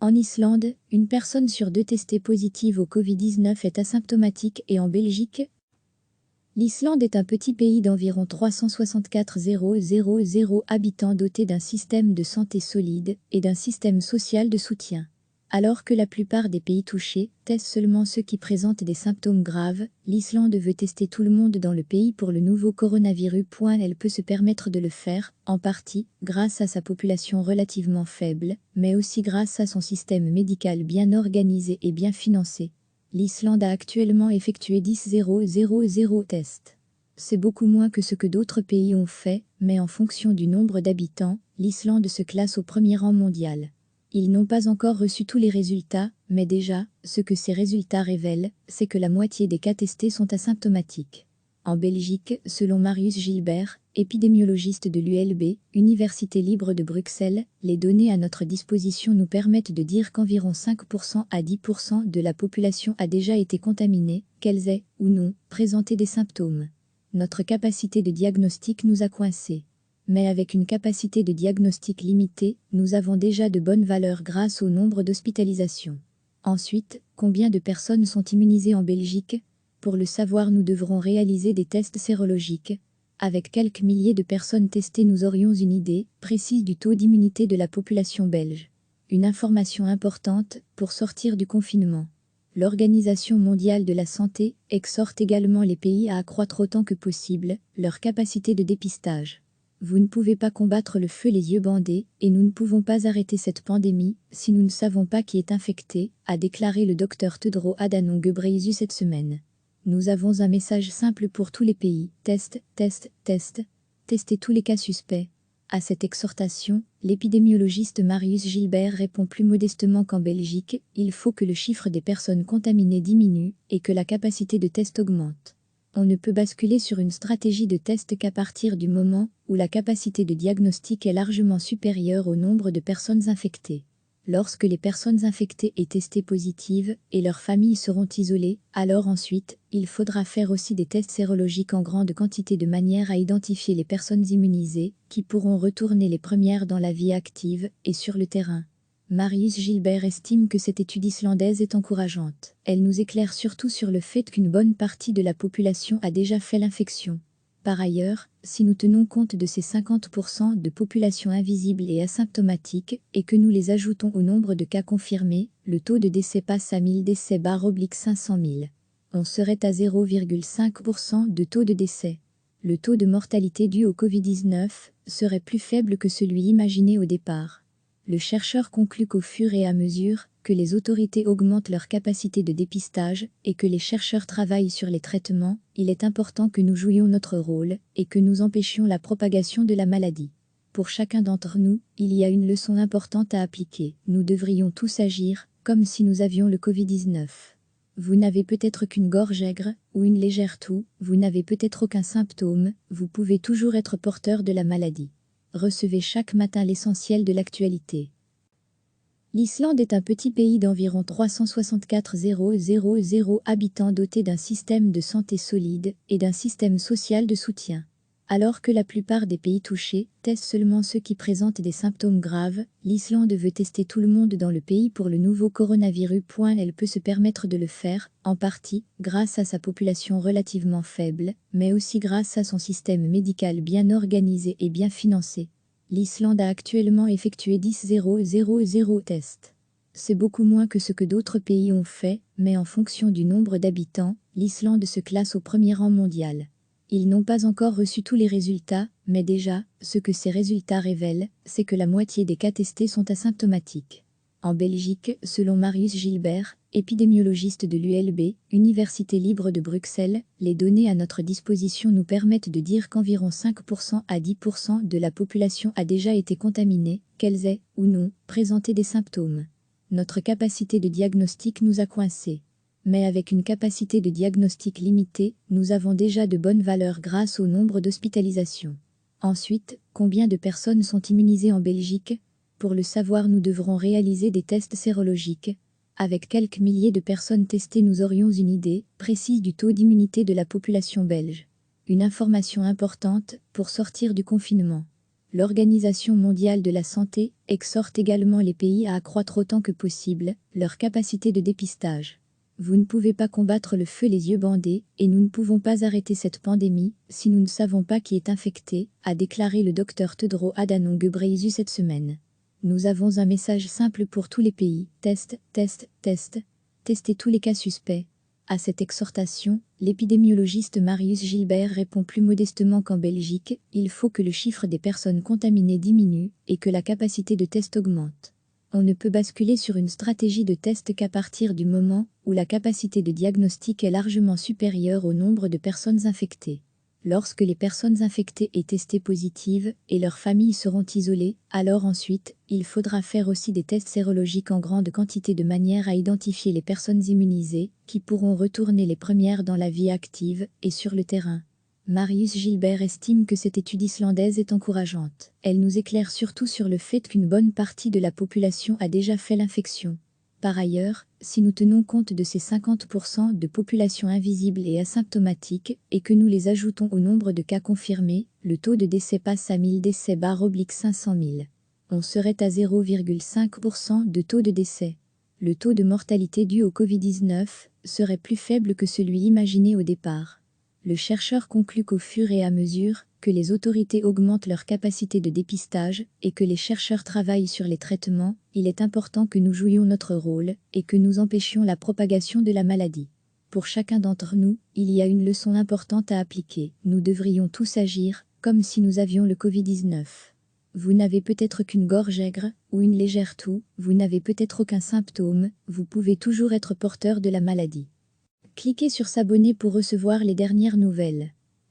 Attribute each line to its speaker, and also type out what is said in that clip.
Speaker 1: En Islande, une personne sur deux testée positive au Covid-19 est asymptomatique et en Belgique, l'Islande est un petit pays d'environ 364 000 habitants doté d'un système de santé solide et d'un système social de soutien. Alors que la plupart des pays touchés testent seulement ceux qui présentent des symptômes graves, l'Islande veut tester tout le monde dans le pays pour le nouveau coronavirus. Elle peut se permettre de le faire, en partie, grâce à sa population relativement faible, mais aussi grâce à son système médical bien organisé et bien financé. L'Islande a actuellement effectué 10 000 tests. C'est beaucoup moins que ce que d'autres pays ont fait, mais en fonction du nombre d'habitants, l'Islande se classe au premier rang mondial. Ils n'ont pas encore reçu tous les résultats, mais déjà, ce que ces résultats révèlent, c'est que la moitié des cas testés sont asymptomatiques. En Belgique, selon Marius Gilbert, épidémiologiste de l'ULB, Université libre de Bruxelles, les données à notre disposition nous permettent de dire qu'environ 5% à 10% de la population a déjà été contaminée, qu'elles aient, ou non, présenté des symptômes. Notre capacité de diagnostic nous a coincés. Mais avec une capacité de diagnostic limitée, nous avons déjà de bonnes valeurs grâce au nombre d'hospitalisations. Ensuite, combien de personnes sont immunisées en Belgique ? Pour le savoir, nous devrons réaliser des tests sérologiques. Avec quelques milliers de personnes testées, nous aurions une idée précise du taux d'immunité de la population belge. Une information importante pour sortir du confinement. L'Organisation mondiale de la santé exhorte également les pays à accroître autant que possible leur capacité de dépistage. Vous ne pouvez pas combattre le feu les yeux bandés, et nous ne pouvons pas arrêter cette pandémie si nous ne savons pas qui est infecté, a déclaré le Dr Tedros Adhanom Ghebreyesus cette semaine. Nous avons un message simple pour tous les pays. Test, test, test. Testez tous les cas suspects. À cette exhortation, l'épidémiologiste Marius Gilbert répond plus modestement qu'en Belgique, il faut que le chiffre des personnes contaminées diminue et que la capacité de test augmente. On ne peut basculer sur une stratégie de test qu'à partir du moment où la capacité de diagnostic est largement supérieure au nombre de personnes infectées. Lorsque les personnes infectées et testées positives et leurs familles seront isolées, alors ensuite, il faudra faire aussi des tests sérologiques en grande quantité de manière à identifier les personnes immunisées, qui pourront retourner les premières dans la vie active et sur le terrain. Marius Gilbert estime que cette étude islandaise est encourageante. Elle nous éclaire surtout sur le fait qu'une bonne partie de la population a déjà fait l'infection. Par ailleurs, si nous tenons compte de ces 50% de population invisible et asymptomatique et que nous les ajoutons au nombre de cas confirmés, le taux de décès passe à 1000 décès / 500 000. On serait à 0,5% de taux de décès. Le taux de mortalité dû au Covid-19 serait plus faible que celui imaginé au départ. Le chercheur conclut qu'au fur et à mesure que les autorités augmentent leur capacité de dépistage et que les chercheurs travaillent sur les traitements, il est important que nous jouions notre rôle et que nous empêchions la propagation de la maladie. Pour chacun d'entre nous, il y a une leçon importante à appliquer. Nous devrions tous agir comme si nous avions le Covid-19. Vous n'avez peut-être qu'une gorge aigre ou une légère toux, vous n'avez peut-être aucun symptôme, vous pouvez toujours être porteur de la maladie. Recevez chaque matin l'essentiel de l'actualité. L'Islande est un petit pays d'environ 364 000 habitants doté d'un système de santé solide et d'un système social de soutien. Alors que la plupart des pays touchés testent seulement ceux qui présentent des symptômes graves, l'Islande veut tester tout le monde dans le pays pour le nouveau coronavirus. Elle peut se permettre de le faire, en partie, grâce à sa population relativement faible, mais aussi grâce à son système médical bien organisé et bien financé. L'Islande a actuellement effectué 10 000 tests. C'est beaucoup moins que ce que d'autres pays ont fait, mais en fonction du nombre d'habitants, l'Islande se classe au premier rang mondial. Ils n'ont pas encore reçu tous les résultats, mais déjà, ce que ces résultats révèlent, c'est que la moitié des cas testés sont asymptomatiques. En Belgique, selon Marius Gilbert, épidémiologiste de l'ULB, Université libre de Bruxelles, les données à notre disposition nous permettent de dire qu'environ 5% à 10% de la population a déjà été contaminée, qu'elles aient, ou non, présenté des symptômes. Notre capacité de diagnostic nous a coincés. Mais avec une capacité de diagnostic limitée, nous avons déjà de bonnes valeurs grâce au nombre d'hospitalisations. Ensuite, combien de personnes sont immunisées en Belgique ? Pour le savoir, nous devrons réaliser des tests sérologiques. Avec quelques milliers de personnes testées, nous aurions une idée précise du taux d'immunité de la population belge. Une information importante pour sortir du confinement. L'Organisation mondiale de la santé exhorte également les pays à accroître autant que possible leur capacité de dépistage. Vous ne pouvez pas combattre le feu les yeux bandés, et nous ne pouvons pas arrêter cette pandémie si nous ne savons pas qui est infecté, a déclaré le Dr Tedros Adhanom Ghebreyesus cette semaine. Nous avons un message simple pour tous les pays. Test, test, test. Testez tous les cas suspects. À cette exhortation, l'épidémiologiste Marius Gilbert répond plus modestement qu'en Belgique, il faut que le chiffre des personnes contaminées diminue et que la capacité de test augmente. On ne peut basculer sur une stratégie de test qu'à partir du moment où la capacité de diagnostic est largement supérieure au nombre de personnes infectées. Lorsque les personnes infectées et testées positives et leurs familles seront isolées, alors ensuite, il faudra faire aussi des tests sérologiques en grande quantité de manière à identifier les personnes immunisées, qui pourront retourner les premières dans la vie active et sur le terrain. Marius Gilbert estime que cette étude islandaise est encourageante. Elle nous éclaire surtout sur le fait qu'une bonne partie de la population a déjà fait l'infection. Par ailleurs, si nous tenons compte de ces 50% de population invisible et asymptomatique et que nous les ajoutons au nombre de cas confirmés, le taux de décès passe à 1000 décès / 500 000. On serait à 0,5% de taux de décès. Le taux de mortalité dû au Covid-19 serait plus faible que celui imaginé au départ. Le chercheur conclut qu'au fur et à mesure que les autorités augmentent leur capacité de dépistage et que les chercheurs travaillent sur les traitements, il est important que nous jouions notre rôle et que nous empêchions la propagation de la maladie. Pour chacun d'entre nous, il y a une leçon importante à appliquer. Nous devrions tous agir comme si nous avions le Covid-19. Vous n'avez peut-être qu'une gorge aigre ou une légère toux, vous n'avez peut-être aucun symptôme, vous pouvez toujours être porteur de la maladie. Cliquez sur s'abonner pour recevoir les dernières nouvelles.